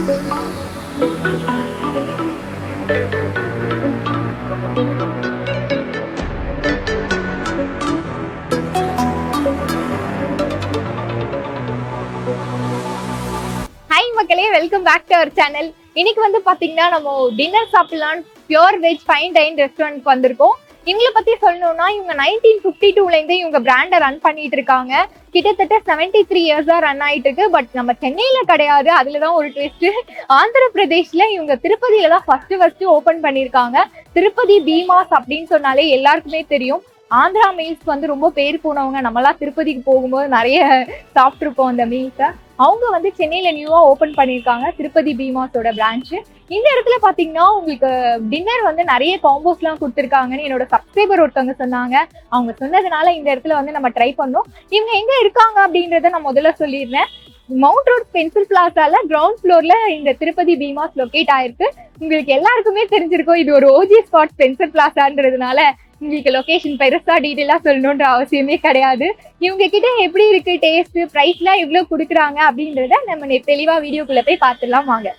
Hi மக்களே, welcome back to our channel. இன்னைக்கு வந்து பாத்தீங்கன்னா நம்ம டின்னர் சாப்பிடலாம் pure veg fine dine restaurant வந்திருக்கோம். இவங்களை பத்தி சொல்லணும்னா இவங்க 1952ல இருந்தே இவங்க பிராண்டை ரன் பண்ணிட்டு இருக்காங்க. கிட்டத்தட்ட 73 இயர்ஸா ரன் ஆயிட்டு இருக்கு. பட் நம்ம சென்னையில கிடையாது, அதுலதான் ஒரு ட்விஸ்ட். ஆந்திர பிரதேஷ்ல இவங்க திருப்பதியில தான் ஃபர்ஸ்ட் ஓபன் பண்ணிருக்காங்க. திருப்பதி பீமாஸ் அப்படின்னு சொன்னாலே எல்லாருக்குமே தெரியும். ஆந்திரா மீல்ஸ் வந்து ரொம்ப பேர் போனவங்க. நம்மளாம் திருப்பதிக்கு போகும்போது நிறைய சாப்பிட்டுருப்போம் அந்த மீல்ஸை. அவங்க வந்து சென்னையில நியூவா ஓபன் பண்ணிருக்காங்க திருப்பதி பீமாஸோட பிரான்ச். இந்த இடத்துல பாத்தீங்கன்னா உங்களுக்கு டின்னர் வந்து நிறைய காம்போஸ் எல்லாம் கொடுத்துருக்காங்கன்னு என்னோட சப்ஸ்கிரைபர் ஒருத்தவங்க சொன்னாங்க. அவங்க சொன்னதுனால இந்த இடத்துல வந்து நம்ம ட்ரை பண்ணோம். இவங்க எங்க இருக்காங்க அப்படின்றத நான் முதல்ல சொல்லிடுறேன். மவுண்ட் ரோட் பென்சில் பிளாசால கிரவுண்ட் ஃப்ளோர்ல இந்த திருப்பதி பீமாஸ் லொகேட் ஆயிருக்கு. உங்களுக்கு எல்லாருக்குமே தெரிஞ்சிருக்கும் இது ஒரு ஓஜி ஸ்பாட் பென்சில் பிளாசான்றதுனால உங்களுக்கு லொகேஷன் பெருசா டீட்டெயிலா சொல்லணுன்ற அவசியமே கிடையாது. இவங்க கிட்ட எப்படி இருக்கு டேஸ்ட், பிரைஸ் எல்லாம் எவ்வளவு கொடுக்குறாங்க அப்படின்றத நம்ம தெளிவா வீடியோக்குள்ள போய் பார்த்துடலாம் வாங்க.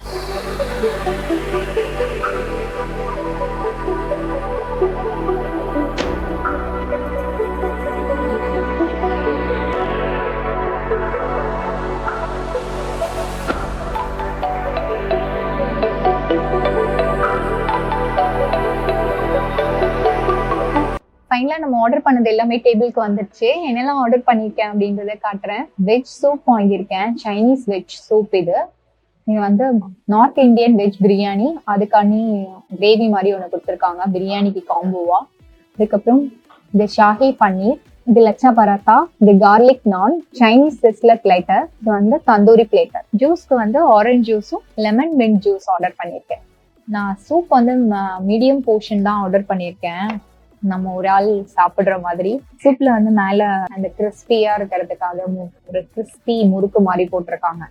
ஃபைனலாக நம்ம ஆர்டர் பண்ணது எல்லாமே டேபிளுக்கு வந்துருச்சு. என்னெல்லாம் ஆர்டர் பண்ணியிருக்கேன் அப்படின்றத காட்டுறேன். வெஜ் சூப் வாங்கியிருக்கேன், சைனீஸ் வெஜ் சூப். இது வந்து நார்த் இந்தியன் வெஜ் பிரியாணி, அதுக்காண்டி கிரேவி மாதிரி ஒன்று கொடுத்துருக்காங்க பிரியாணிக்கு காம்போவா. அதுக்கப்புறம் இது ஷாஹி பன்னீர், இது லச்சா பராத்தா, இது கார்லிக் நான், சைனீஸ் சிஸ்லர் பிளேட்டர், இது வந்து தந்தூரி பிளேட்டர். ஜூஸ்க்கு வந்து ஆரஞ்சு ஜூஸும் லெமன் மின்ட் ஜூஸ் ஆர்டர் பண்ணியிருக்கேன். நான் சூப் வந்து மீடியம் போர்ஷன் தான் ஆர்டர் பண்ணியிருக்கேன், நம்ம ஒரு ஆள் சாப்பிடுற மாதிரி. சூப்ல வந்து மேல அந்த கிறிஸ்பியா இருக்கிறதுக்காக ஒரு கிறிஸ்பி முறுக்கு மாதிரி போட்டிருக்காங்க.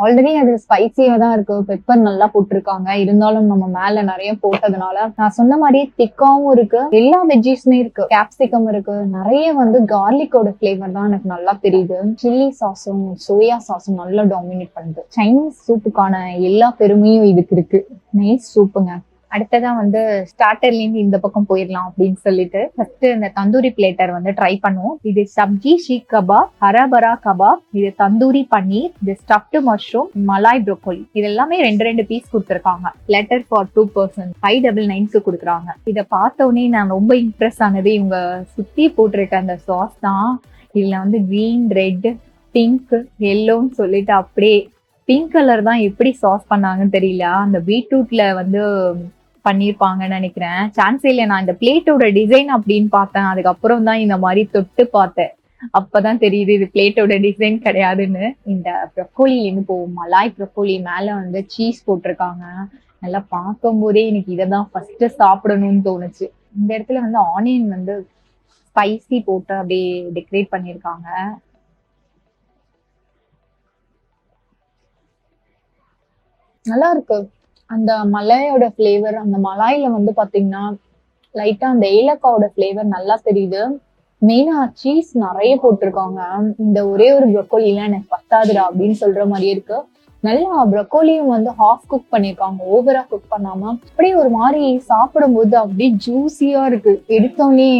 ஆல்ரெடி அது ஸ்பைசியா தான் இருக்கு, பெப்பர் நல்லா போட்டிருக்காங்க. இருந்தாலும் நம்ம மேல நிறைய போட்டதுனால நான் சொன்ன மாதிரியே திக்காவும் இருக்கு. எல்லா வெஜ்ஜீஸுமே இருக்கு, கேப்சிகம் இருக்கு, நிறைய வந்து கார்லிக்கோட ஃபிளேவர் தான் எனக்கு நல்லா தெரியுது. சில்லி சாஸும் சோயா சாஸும் நல்லா டாமினேட் பண்ணுது. சைனீஸ் சூப்புக்கான எல்லா பெருமையும் இதுக்கு இருக்கு. நைஸ் சூப்புங்க. அடுத்ததான் வந்து ஸ்டார்டர்ல இருந்து இந்த பக்கம் போயிடலாம் அப்படின்னு சொல்லிட்டு ஃபர்ஸ்ட் இந்த தந்தூரி பிளேட்டர் வந்து ட்ரை பண்ணுவோம். இது சப்ஜி ஷீக் கபாப், ஹராபரா கபாப், இது தந்தூரி பன்னீர், இது ஸ்டஃப்டு மஷ்ரூம், மலாய் ப்ரோக்கோலி. இது எல்லாமே ரெண்டு பீஸ் கொடுத்துருக்காங்க. பிளேட்டர் ஃபார் 2 பர்சன் 599 கொடுக்குறாங்க. இதை பார்த்தோன்னே நான் ரொம்ப இம்ப்ரெஸ் ஆனது இவங்க சுத்தி போட்டிருக்க அந்த சாஸ் தான். இதுல வந்து கிரீன், ரெட், பிங்க், எல்லோன்னு சொல்லிட்டு அப்படியே பிங்க் கலர் தான் எப்படி சாஸ் பண்ணாங்கன்னு தெரியல. அந்த பீட்ரூட்ல வந்து பண்ணிருப்பாங்கன்னு நினைக்கிறேன். சான்ஸே இல்லை. நான் இந்த பிளேட்டோட டிசைன் அப்படின்னு பார்த்தேன், அதுக்கப்புறம் தான் இந்த மாதிரி தொட்டு பார்த்தேன். அப்பதான் தெரியுது இது பிளேட்டோட டிசைன் கிடையாதுன்னு. இந்த ப்ரொக்கோலின்னு போவோம். மலாய் ப்ரொக்கோலி மேல வந்து சீஸ் போட்டிருக்காங்க. நல்லா பார்க்கும் போதே எனக்கு இதை தான் ஃபர்ஸ்ட் சாப்பிடணும்னு தோணுச்சு. இந்த இடத்துல வந்து ஆனியன் வந்து ஸ்பைசி போட்டு அப்படியே டெக்கரேட் பண்ணிருக்காங்க. நல்லா இருக்கு. அந்த மலாயோட ஃபிளேவர், அந்த மலாயில வந்து பாத்தீங்கன்னா லைட்டா அந்த ஏலக்காவோட ஃபிளேவர் நல்லா தெரியுது. மெயினா சீஸ் நிறைய போட்டிருக்காங்க. இந்த ஒரே ஒரு ப்ரொக்கோலிலாம் எனக்கு பத்தாதுடா அப்படின்னு சொல்ற மாதிரியே இருக்கு. நல்லா ப்ரொக்கோலியும் வந்து ஹாஃப் குக் பண்ணிருக்காங்க, ஓவரா குக் பண்ணாம. அப்படியே ஒரு மாதிரி சாப்பிடும் போது அப்படியே ஜூசியா இருக்கு. எடுத்தோடனே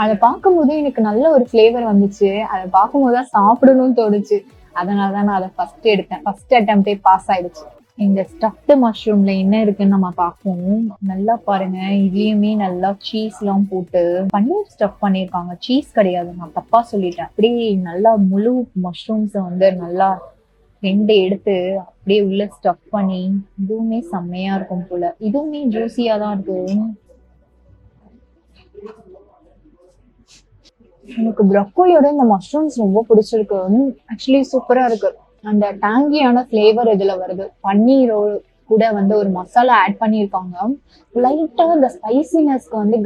அதை பார்க்கும் போது எனக்கு நல்ல ஒரு ஃபிளேவர் வந்துச்சு. அதை பார்க்கும் போதுதான் சாப்பிடணும்னு தோணுச்சு. அதனாலதான் நான் அதை ஃபர்ஸ்ட் எடுத்தேன். ஃபர்ஸ்ட் அட்டெம்ப்டே பாஸ் ஆயிடுச்சு. இந்த ஸ்டஃப்டு மஷ்ரூம்ல என்ன இருக்குன்னு நம்ம பார்ப்போம். நல்லா பாருங்க, இதுலயுமே நல்லா சீஸ் எல்லாம் போட்டு பன்னீர் ஸ்டஃப் பண்ணிருக்காங்க. சீஸ் கிடையாது, நான் தப்பா சொல்லிட்டேன். அப்படியே நல்லா முழு மஷ்ரூம்ஸ வந்து நல்லா 2 எடுத்து அப்படியே உள்ள ஸ்டஃப் பண்ணி, இதுவுமே செம்மையா இருக்கும் போல. இதுவுமே ஜூசியா தான் இருக்கு. எனக்கு ப்ரொக்கோலியோட இந்த மஷ்ரூம்ஸ் ரொம்ப பிடிச்சிருக்கு. ஆக்சுவலி சூப்பரா இருக்கு. அந்த டேங்கியான ஃபிளேவர் இதுல வருது. பன்னீரோ கூட வந்து ஒரு மசாலா ஆட் பண்ணியிருக்காங்க. லைட்டா அந்த ஸ்பைசினஸ்க்கு வந்து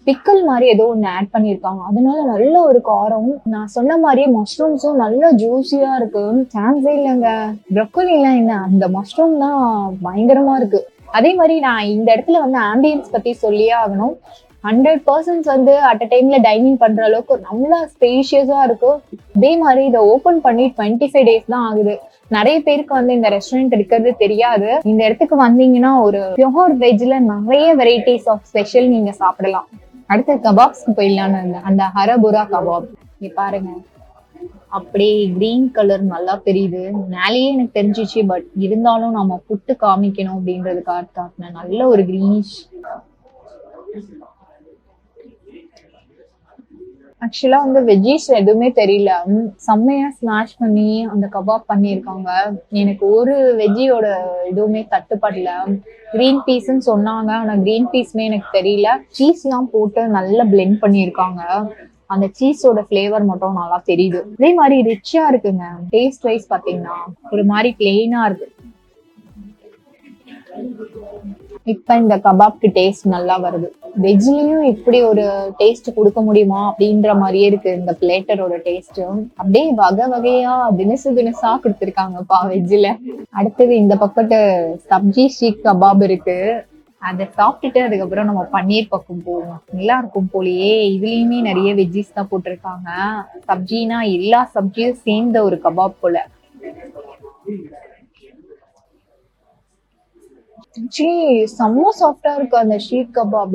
பிக்கல் மாதிரி ஏதோ ஒன்று ஆட் பண்ணியிருக்காங்க. அதனால நல்ல ஒரு காரம். நான் சொன்ன மாதிரியே மஷ்ரூம்ஸும் நல்ல ஜூசியா இருக்கு. சான்ஸே இல்லைங்க. ப்ரொக்கோலிலாம் என்ன, அந்த மஷ்ரூம் தான் பயங்கரமா இருக்கு. அதே மாதிரி நான் இந்த இடத்துல வந்து ஆம்பியன்ஸ் பத்தி சொல்லியே ஆகணும். 100% வந்து அட் அ டைம்ல டைனிங் பண்ற அளவுக்கு நல்லா ஸ்பேஷியஸா இருக்கும். அதே மாதிரி இதை ஓபன் பண்ணி 25 days தான் ஆகுது. நிறைய பேருக்கு வந்து இந்த ரெஸ்டாரண்ட் இருக்கிறது தெரியாது. இந்த இடத்துக்கு வந்தீங்கன்னா ஒரு பியூர் வெஜ்ல நிறைய வெரைட்டிஸ் ஆஃப் ஸ்பெஷல் நீங்க சாப்பிடலாம். அடுத்த கபாப்ஸ்க்கு போயிடலான்னு இருந்தேன். அந்த ஹரபுரா கபாப் இங்க பாருங்க, அப்படியே கிரீன் கலர் நல்லா தெரியுது. மேலேயே எனக்கு தெரிஞ்சிச்சு, பட் இருந்தாலும் நம்ம புட்டு காமிக்கணும் அப்படின்றதுக்காக காட்டினேன். நல்ல ஒரு கிரீனிஷ். ஆக்சுவலா வந்து வெஜ்ஜீஸ் எதுவுமே தெரியல. செம்மையா ஸ்மாஷ் பண்ணி அந்த கபாப் பண்ணியிருக்காங்க. எனக்கு ஒரு வெஜ்ஜியோட எதுவுமே தட்டுப்படல. கிரீன் பீஸ்ன்னு சொன்னாங்க, ஆனா கிரீன் பீஸ்மே எனக்கு தெரியல. சீஸ் எல்லாம் போட்டு நல்லா பிளெண்ட் பண்ணியிருக்காங்க. அந்த சீஸோட ஃபிளேவர் மட்டும் நல்லா தெரியுது. அதே மாதிரி ரிச்சா இருக்குங்க. டேஸ்ட் வைஸ் பாத்தீங்கன்னா ஒரு மாதிரி பிளெயினா இருக்கு. இப்ப இந்த கபாப்க்கு டேஸ்ட் நல்லா வருது. வெஜ்லயும் இப்படி ஒரு டேஸ்ட் கொடுக்க முடியுமா அப்படின்ற மாதிரியே இருக்கு இந்த பிளேட்டரோட டேஸ்ட். அப்படியே வகை வகையா தினசா கொடுத்துருக்காங்கப்பா வெஜ்ல. அடுத்தது இந்த பக்கத்து சப்ஜி ஷீக் கபாப் இருக்கு. அதை சாப்பிட்டுட்டு அதுக்கப்புறம் நம்ம பன்னீர் பக்கம் போவோம். நல்லா இருக்கும் போலயே. இதுலயுமே நிறைய வெஜ்ஜிஸ் தான் போட்டிருக்காங்க. சப்ஜினா எல்லா சப்ஜியும் சேர்ந்த ஒரு கபாப் போல. ஆக்சுவலி செம்ம சாஃப்டா இருக்கு அந்த ஷீக் கபாப்.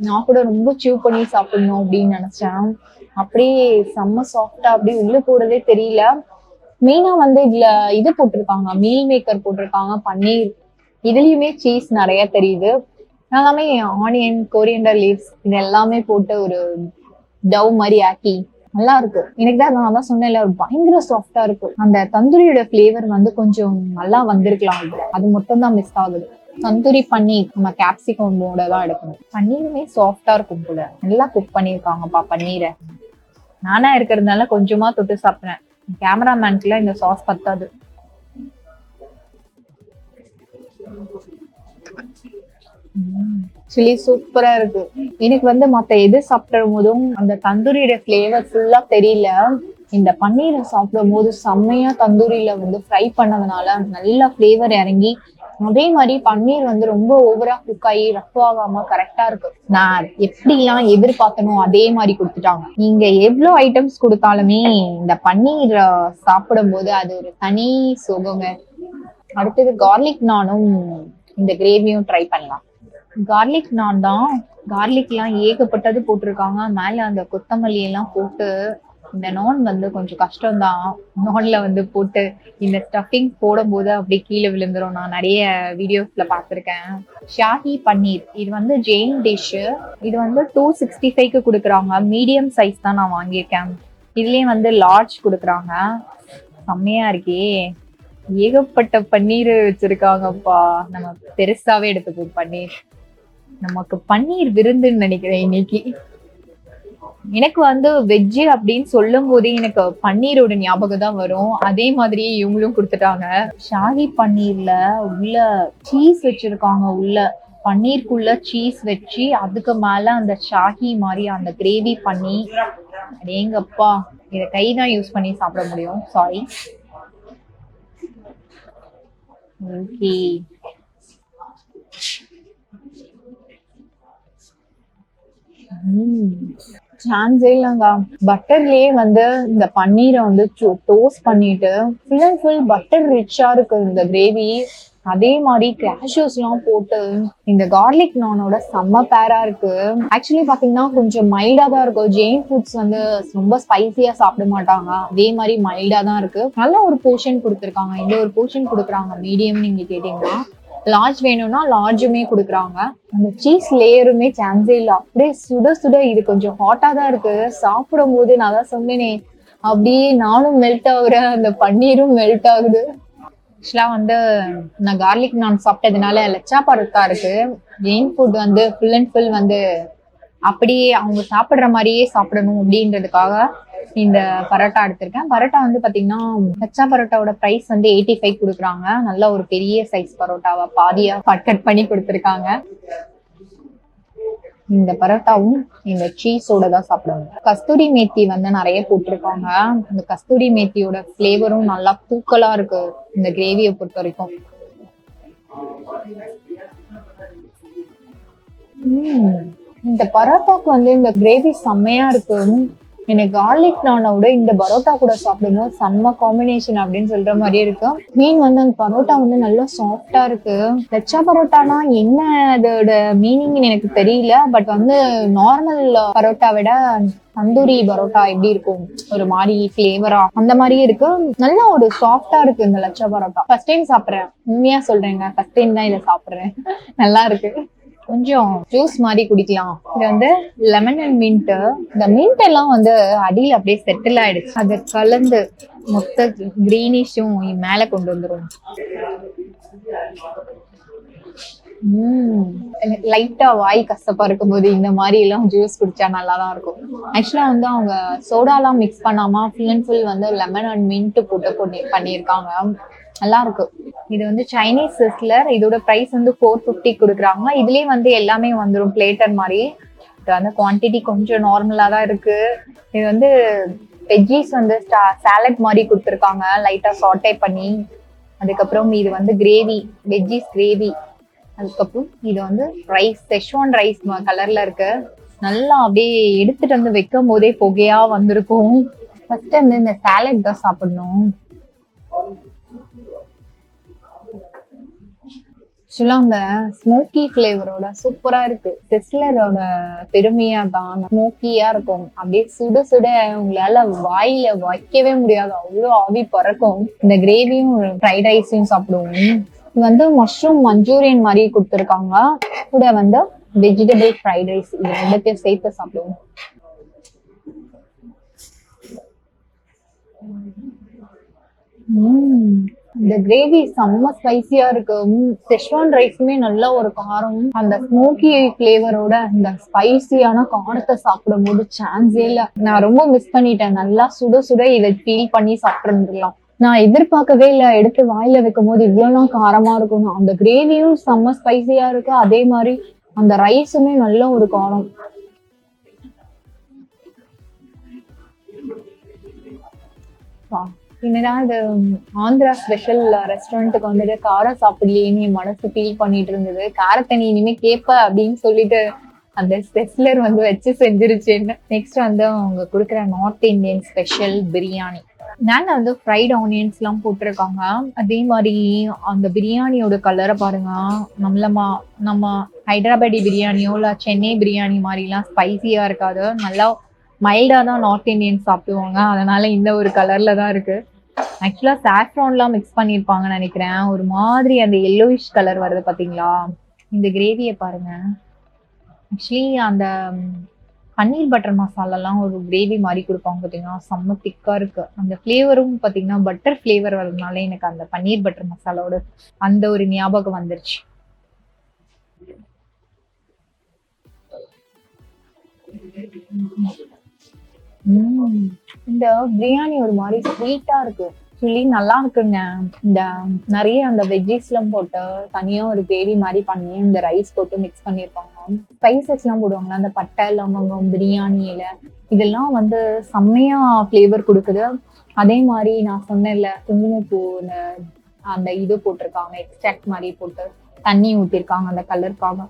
நான் கூட ரொம்ப சீவ் பண்ணி சாப்பிடணும் அப்படின்னு நினைச்சேன். அப்படியே செம்ம சாஃப்டா அப்படியே உள்ள போறதே தெரியல. மெயினா வந்து இதுல இது போட்டிருக்காங்க, மீல் மேக்கர் போட்டிருக்காங்க, பன்னீர். இதுலயுமே சீஸ் நிறைய தெரியுது. எல்லாமே ஆனியன், கொரியண்டர் லீவ்ஸ் இது எல்லாமே போட்டு ஒரு டவ் மாதிரி ஆக்கி நல்லா இருக்கு. எனக்கு தான் நான் தான் சொன்னேன்ல, ஒரு பயங்கர சாஃப்டா இருக்கு. அந்த தந்தூரியோட பிளேவர் வந்து கொஞ்சம் நல்லா வந்திருக்கலாம். அது மட்டும் தான் மிஸ் ஆகுது. தந்தூரி பன்னீர் நம்ம கேப்சிகமோட தான் எடுக்கணும். பன்னீருமே சாஃப்டா இருக்கும் போல. நல்லா குக் பண்ணிருக்காங்கப்பா பன்னீரை. நானா இருக்கிறதுனால கொஞ்சமா தொட்டு சாப்பிட்றேன். கேமராமேனுக்குலாம் இந்த சாஸ் பத்தாது. சில்லி சூப்பரா இருக்கு. எனக்கு வந்து மத்த எது சாப்பிடும் போதும் அந்த தந்தூரியோட பிளேவர் ஃபுல்லா தெரியல. இந்த பன்னீரை சாப்பிடும் போது செம்மையா தந்தூரியில வந்து ஃப்ரை பண்ணதுனால நல்ல பிளேவர் இறங்கி, அதே மாதிரி பன்னீர் வந்து ரொம்ப ஓவரா குக் ஆகி ரஃப் ஆகாம கரெக்டா இருக்கு. நான் எப்படிலாம் எதிர்பார்த்தனோ அதே மாதிரி கொடுத்துட்டாங்க. நீங்க எவ்வளவு ஐட்டம்ஸ் கொடுத்தாலுமே இந்த பன்னீர் சாப்பிடும் போது அது ஒரு தனி சுகங்க. அடுத்தது கார்லிக் நானும் இந்த கிரேவியும் ட்ரை பண்ணலாம். கார்லிக் நான் தான். கார்லிக் எல்லாம் ஏகப்பட்டது போட்டிருக்காங்க. மேல அந்த கொத்தமல்லி எல்லாம் போட்டு இந்த நான் வந்து கொஞ்சம் கஷ்டம்தான். நான்ல வந்து போட்டு இந்த ஸ்டஃபிங் போடும் போது அப்படி கீழே விழுந்துரும். நான் நிறைய வீடியோஸ்ல பார்த்திருக்கேன். ஷாஹி பன்னீர் இது வந்து ஜெயின் டிஷ். இது வந்து 265க்கு கொடுக்குறாங்க. மீடியம் சைஸ் தான் நான் வாங்கியிருக்கேன். இதுலயே வந்து லார்ஜ் கொடுக்குறாங்க. செம்மையா இருக்கே. ஏகப்பட்ட பன்னீர் வச்சிருக்காங்கப்பா. நம்ம பெருசாவே எடுத்துப்போம் பன்னீர். நமக்கு பன்னீர் விருந்துன்னு நினைக்கிறேன் இன்னைக்கு. எனக்கு வந்து வெஜ்ஜு அப்படின்னு சொல்லும் போதே எனக்கு பன்னீரோட ஞாபகம் தான் வரும். அதே மாதிரியே இவங்களும் கொடுத்துட்டாங்க. ஷாஹி பன்னீர்ல உள்ள சீஸ் வச்சிருக்காங்க. உள்ள பன்னீருக்குள்ள சீஸ் வச்சு அதுக்கு மேல அந்த ஷாஹி மாதிரி அந்த கிரேவி பண்ணி, அடேங்கப்பா இதை கைதான் யூஸ் பண்ணி சாப்பிட முடியும். சாரி. ஓகே, சான்ஸே இல்லைங்க. பட்டர்லயே வந்து இந்த பன்னீரை வந்து டோஸ்ட் பண்ணிட்டு ஃபுல் அண்ட் ஃபுல் பட்டர் ரிச்சா இருக்கு இந்த கிரேவி. அதே மாதிரி கேஷ்யூஸ் எல்லாம் போட்டு இந்த கார்லிக் நானோட செம்ம பேரா இருக்கு. ஆக்சுவலி பாத்தீங்கன்னா கொஞ்சம் மைல்டா தான் இருக்கும். ஜெயின் ஃபுட்ஸ் வந்து ரொம்ப ஸ்பைசியா சாப்பிட மாட்டாங்க. அதே மாதிரி மைல்டா தான் இருக்கு. நல்ல ஒரு போர்ஷன் கொடுத்துருக்காங்க. இந்த ஒரு போர்ஷன் கொடுக்குறாங்க. மீடியம் நீங்க கேட்டீங்கன்னா, லார்ஜ் வேணும்னா லார்ஜுமே கொடுக்குறாங்க. அந்த சீஸ் லேயருமே சான்ஸே இல்ல. அப்படியே சுட சுட இது கொஞ்சம் ஹாட்டா தான் இருக்கு. சாப்பிடும் போது நான் தான் சொன்னேனே, அப்படியே நானும் மெல்ட் ஆகுறேன், அந்த பன்னீரும் மெல்ட் ஆகுது. ஆக்சுவலா வந்து நான் கார்லிக் நான் சாப்பிட்டதுனால லச்சா பரோட்டா இருக்கு. ஜெயின் ஃபுட் வந்து ஃபுல் அண்ட் ஃபுல் வந்து அப்படியே அவங்க சாப்பிடுற மாதிரியே சாப்பிடணும் அப்படின்றதுக்காக இந்த பரோட்டா எடுத்திருக்கேன். பரோட்டா வந்து பாத்தீங்கன்னா லச்சா பரோட்டாவோட பிரைஸ் வந்து 85 கொடுக்குறாங்க. நல்ல ஒரு பெரிய சைஸ் பரோட்டாவா பாதியா கட் பண்ணி கொடுத்துருக்காங்க. இந்த பரோட்டாவும் இந்த சீஸோட தான் சாப்பிடுவாங்க. கஸ்தூரி மேத்தி வந்து நிறைய போட்டிருக்காங்க. இந்த கஸ்தூரி மேத்தியோட ஃபிளேவரும் நல்லா தூக்கலா இருக்கு இந்த கிரேவியை பொறுத்த வரைக்கும். இந்த பரோட்டாக்கு வந்து இந்த கிரேவி செம்மையா இருக்கு. எனக்கு கார்லிக் நானை விட இந்த பரோட்டா கூட சாப்பிடும்போது செம்ம காம்பினேஷன் அப்படின்னு சொல்ற மாதிரியே இருக்கு. மீன் வந்து அந்த பரோட்டா வந்து நல்லா சாஃப்டா இருக்கு. லச்சா பரோட்டானா என்ன அதோட மீனிங் எனக்கு தெரியல. பட் வந்து நார்மல் பரோட்டா விட தந்தூரி பரோட்டா எப்படி இருக்கும், ஒரு மாதிரி பிளேவரா அந்த மாதிரியே இருக்கு. நல்லா ஒரு சாஃப்டா இருக்கு இந்த லச்சா பரோட்டா. ஃபர்ஸ்ட் டைம் சாப்பிடுறேன், உண்மையா சொல்றேங்க. ஃபர்ஸ்ட் டைம் தான் இதை சாப்பிடுறேன். நல்லா இருக்கு. கொஞ்சம் ஜூஸ் மாதிரி குடிக்கலாம். இது வந்து லெமன் அண்ட் மின்ட். இந்த மின்ட் எல்லாம் வந்து அடியில அப்படியே செட்டில் ஆயிடுச்சு. அது கலந்து மொத்த கிரீனிஷும் மேல கொண்டு வந்துரும். லைட்டா வாய் கசப்பா இருக்கும் போது இந்த மாதிரி எல்லாம் ஜூஸ் குடிச்சா நல்லாதான் இருக்கும். ஆக்சுவலா வந்து அவங்க சோடா எல்லாம் மிக்ஸ் பண்ணாம ஃபுல் அண்ட் ஃபுல் வந்து லெமன் அண்ட் மின்ட் போட்டு பண்ணியிருக்காங்க. நல்லா இருக்கு. இது வந்து சைனீஸ் சிஸ்லர். இதோட பிரைஸ் வந்து 450 கொடுக்குறாங்க. இதுலயே வந்து எல்லாமே வந்துடும் பிளேட்டர் மாதிரி. இது வந்து குவான்டிட்டி கொஞ்சம் நார்மலா தான் இருக்கு. இது வந்து வெஜ்ஜீஸ் வந்து சாலட் மாதிரி கொடுத்துருக்காங்க, லைட்டா சாட்டே பண்ணி. அதுக்கப்புறம் இது வந்து கிரேவி, வெஜ்ஜீஸ் கிரேவி. அதுக்கப்புறம் இது வந்து ரைஸ், செஷ்வான் ரைஸ் கலர்ல இருக்கு. நல்லா அப்படியே எடுத்துட்டு வந்து வைக்கும் போதே புகையா வந்திருக்கும். ஃபர்ஸ்ட் வந்து இந்த சாலட் தான் சாப்பிடணும். ஆக்சுவலா அந்த ஸ்மோக்கி பிளேவரோட சூப்பரா இருக்கு. சிஸ்லரோட பெருமையா தான் ஸ்மோக்கியா இருக்கும். அப்படியே சுட சுட உங்களால வாயில வைக்கவே முடியாது, அவ்வளவு ஆவி பறக்கும். இந்த கிரேவியும் ஃப்ரைட் ரைஸையும் சாப்பிடுவோம். இது வந்து மஷ்ரூம் மஞ்சூரியன் மாதிரி கொடுத்துருக்காங்க. கூட வந்து வெஜிடபிள் ஃப்ரைட் ரைஸ். இது ரெண்டுத்தையும் சேர்த்து சாப்பிடுவோம். இந்த கிரேவி செம்ம ஸ்பைசியா இருக்கு. செஷ்வான் ரைஸுமே நல்ல ஒரு காரம். அந்த ஸ்மோக்கி பிளேவரோட இந்த ஸ்பைசியான காரத்தை சாப்பிடும் போது சான்ஸே இல்ல. நான் ரொம்ப மிஸ் பண்ணிட்டேன். நல்லா சுட சுட இதை ஃபீல் பண்ணி சாப்பிட்டுருந்துடலாம். நான் எதிர்பார்க்கவே இல்லை, எடுத்து வாயில வைக்கும் போது இவ்வளவுலாம் காரமா இருக்கும். அந்த கிரேவியும் செம்ம ஸ்பைசியா இருக்கு. அதே மாதிரி அந்த ரைஸுமே நல்ல ஒரு காரம். என்னடா இது ஆந்திரா ஸ்பெஷல் ரெஸ்டாரண்ட்டுக்கு வந்துட்டு காரம் சாப்பிடலையேன்னு என் மனசு ஃபீல் பண்ணிட்டு இருந்தது. காரத்தை நீ இனிமே கேப்ப அப்படின்னு சொல்லிட்டு அந்த ஸ்பெஷலர் வந்து வச்சு செஞ்சிருச்சு. நெக்ஸ்ட் வந்து அவங்க கொடுக்குற நார்த் இந்தியன் ஸ்பெஷல் பிரியாணி. மேல வந்து ஃப்ரைட் ஆனியன்ஸ் எல்லாம் போட்டிருக்காங்க. அதே மாதிரி அந்த பிரியாணியோட கலரை பாருங்க. நம்ம ஹைதராபாடி பிரியாணியோ இல்ல சென்னை பிரியாணி மாதிரி எல்லாம் ஸ்பைசியா இருக்காது. நல்லா மைல்டா தான் நார்த் இந்தியன்ஸ் சாப்பிடுவாங்க. அதனால இந்த ஒரு கலர்ல தான் இருக்கு. ஆக்சுவலா சாஃப்ரான்லாம் மிக்ஸ் பண்ணிருப்பாங்கன்னு நினைக்கிறேன். ஒரு மாதிரி அந்த எல்லோயிஷ் கலர் வருது பாத்தீங்களா. இந்த கிரேவியை பாருங்க. ஆக்சுவலி அந்த பன்னீர் பட்டர் மசாலாலாம் ஒரு கிரேவி மாதிரி கொடுப்பாங்க பாத்தீங்கன்னா, செம்ம திக்கா இருக்கு. அந்த ஃபிளேவரும் பாத்தீங்கன்னா பட்டர் ஃபிளேவர் வரதுனால எனக்கு அந்த பன்னீர் பட்டர் மசாலாவோட அந்த ஒரு ஞாபகம் வந்துருச்சு. இந்த பிரியாணி ஒரு மாதிரி ஸ்வீட்டா இருக்கு. சொல்லி நல்லா இருக்குங்க. இந்த நிறைய அந்த வெஜ்ஜீஸ் எல்லாம் போட்டு தனியா ஒரு கிரேவி மாதிரி பண்ணி இந்த ரைஸ் போட்டு மிக்ஸ் பண்ணிருப்பாங்க. ஸ்பைசஸ் எல்லாம் போடுவாங்க, அந்த பட்டை லவங்கம் பிரியாணியில இதெல்லாம் வந்து செம்மையா ஃபிளேவர் கொடுக்குது. அதே மாதிரி நான் சொன்னேன்ல குங்குமப்பூ அந்த இது போட்டிருக்காங்க, எக்ஸ்ட்ராக்ட் மாதிரி போட்டு தண்ணி ஊத்திருக்காங்க அந்த கலருக்காக.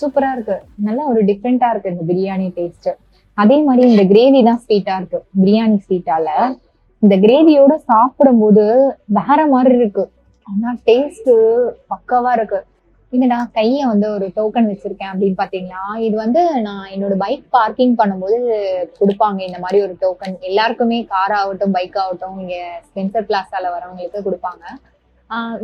சூப்பரா இருக்கு. நல்லா ஒரு டிஃப்ரெண்டா இருக்கு இந்த பிரியாணி டேஸ்ட். அதே மாதிரி இந்த கிரேவி தான் ஸ்வீட்டா இருக்கு. பிரியாணி ஸ்வீட்டால இந்த கிரேவியோட சாப்பிடும் போது வேற மாதிரி இருக்கு. ஆனா டேஸ்ட் பக்காவா இருக்கு. என்னடா கைய வந்து ஒரு டோக்கன் வச்சிருக்கேன் அப்படின்னு பாத்தீங்களா, இது வந்து நான் என்னோட பைக் பார்க்கிங் பண்ணும்போது கொடுப்பாங்க. இந்த மாதிரி ஒரு டோக்கன் எல்லாருக்குமே, கார் ஆகட்டும் பைக் ஆகட்டும், இங்க ஸ்பென்சர் பிளாசால வரவங்களுக்கு கொடுப்பாங்க.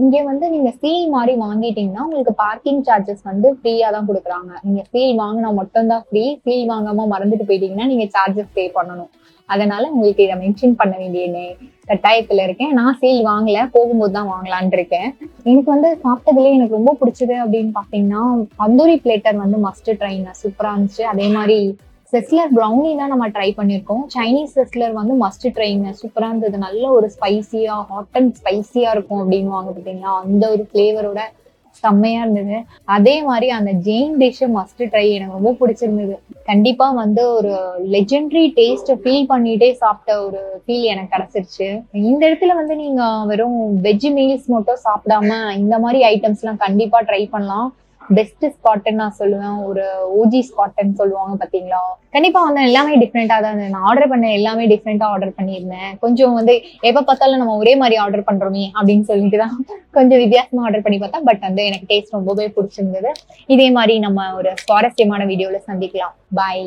இங்க வந்து நீங்க சீல் மாதிரி வாங்கிட்டீங்கன்னா உங்களுக்கு பார்க்கிங் சார்ஜஸ் வந்து ஃப்ரீயா தான் கொடுக்குறாங்க. நீங்க சீல் வாங்கினா மட்டும்தான் ஃப்ரீ. சீல் வாங்காம மறந்துட்டு போயிட்டீங்கன்னா நீங்க சார்ஜஸ் பே பண்ணணும். அதனால உங்களுக்கு இதை மென்ஷன் பண்ண வேண்டிய கட்டாயத்துல இருக்கேன். நான் சீல் வாங்கல, போகும்போது தான் வாங்கலான் இருக்கேன். எனக்கு வந்து சாப்பிட்டதுலேயே எனக்கு ரொம்ப பிடிச்சது அப்படின்னு பாத்தீங்கன்னா தந்தூரி பிளேட்டர் வந்து மஸ்ட் ட்ரைங்க, சூப்பரா இருந்துச்சு. அதே மாதிரி செஸ்லர் ப்ரௌனி தான் நம்ம ட்ரை பண்ணியிருக்கோம். சைனீஸ் செஸ்லர் வந்து மஸ்ட் ட்ரைங்க, சூப்பரா இருந்தது. நல்ல ஒரு ஸ்பைசியா, ஹாட் அண்ட் ஸ்பைசியா இருக்கும் அப்படின்னு வாங்க பார்த்தீங்கன்னா அந்த ஒரு ஃபிளேவரோட செம்மையா இருந்தது. அதே மாதிரி அந்த ஜெயின் டிஷ் மஸ்ட் ட்ரை, எனக்கு ரொம்ப பிடிச்சிருந்தது. கண்டிப்பா வந்து ஒரு லெஜெண்டரி டேஸ்ட் ஃபீல் பண்ணிட்டே சாப்பிட்ட ஒரு ஃபீல் எனக்கு கிடைச்சிருச்சு. இந்த இடத்துல வந்து நீங்க வெறும் வெஜ் மீல்ஸ் மட்டும் சாப்பிடாம இந்த மாதிரி ஐட்டம்ஸ் எல்லாம் கண்டிப்பா ட்ரை பண்ணலாம். பெஸ்ட் ஸ்பாட்னு நான் சொல்லுவேன். ஒரு ஓஜி ஸ்பாட்னு சொல்லுவாங்க பாத்தீங்களா. கண்டிப்பா வந்து எல்லாமே டிஃப்ரெண்டா தான் இருந்தது. நான் ஆர்டர் பண்ண எல்லாமே டிஃப்ரெண்டா ஆர்டர் பண்ணியிருந்தேன். கொஞ்சம் வந்து எப்ப பார்த்தாலும் நம்ம ஒரே மாதிரி ஆர்டர் பண்றோமே அப்படின்னு சொல்லிட்டு தான் கொஞ்சம் வித்தியாசமா ஆர்டர் பண்ணி பார்த்தேன். பட் வந்து எனக்கு டேஸ்ட் ரொம்பவே பிடிச்சிருந்தது. இதே மாதிரி நம்ம ஒரு சுவாரஸ்யமான வீடியோல சந்திக்கலாம். பாய்.